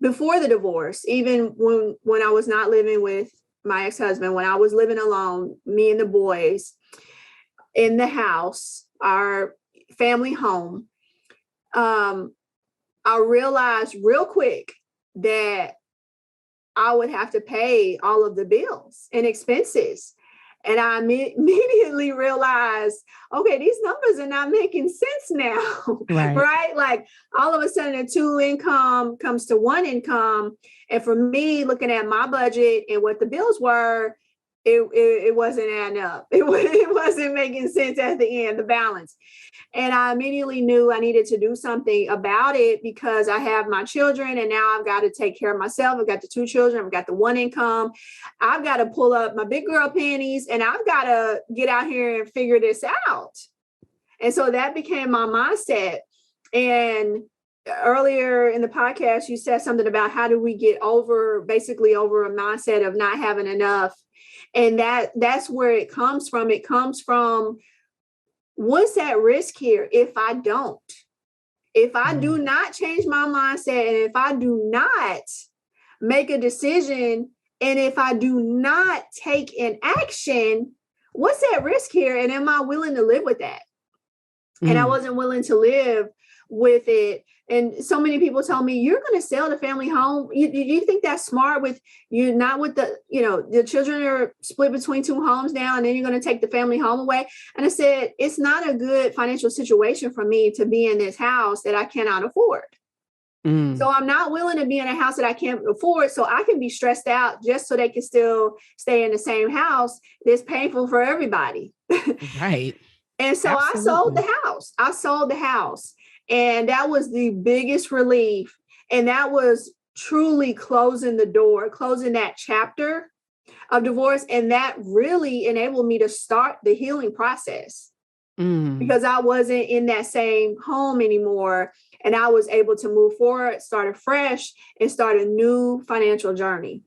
before the divorce, even when I was not living with my ex-husband, when I was living alone, me and the boys in the house, our family home, I realized real quick that I would have to pay all of the bills and expenses. And I immediately realized, okay, these numbers are not making sense now, Right. right? Like all of a sudden a 2 income comes to 1 income. And for me, looking at my budget and what the bills were, it wasn't adding up. It wasn't making sense at the end, the balance. And I immediately knew I needed to do something about it because I have my children and now I've got to take care of myself. I've got the 2 children. I've got the 1 income. I've got to pull up my big girl panties and I've got to get out here and figure this out. And so that became my mindset. And earlier in the podcast, you said something about how do we get over a mindset of not having enough. And that's where it comes from. It comes from, what's at risk here if I don't? If I do not change my mindset, and if I do not make a decision, and if I do not take an action, what's at risk here? And am I willing to live with that? And I wasn't willing to live with it. And so many people tell me, you're going to sell the family home. You think that's smart with you, not with the children are split between 2 homes now, and then you're going to take the family home away. And I said, it's not a good financial situation for me to be in this house that I cannot afford. So I'm not willing to be in a house that I can't afford, so I can be stressed out just so they can still stay in the same house. It's painful for everybody. Right. And so Absolutely. I sold the house. And that was the biggest relief. And that was truly closing the door, closing that chapter of divorce. And that really enabled me to start the healing process because I wasn't in that same home anymore. And I was able to move forward, start afresh, and start a new financial journey.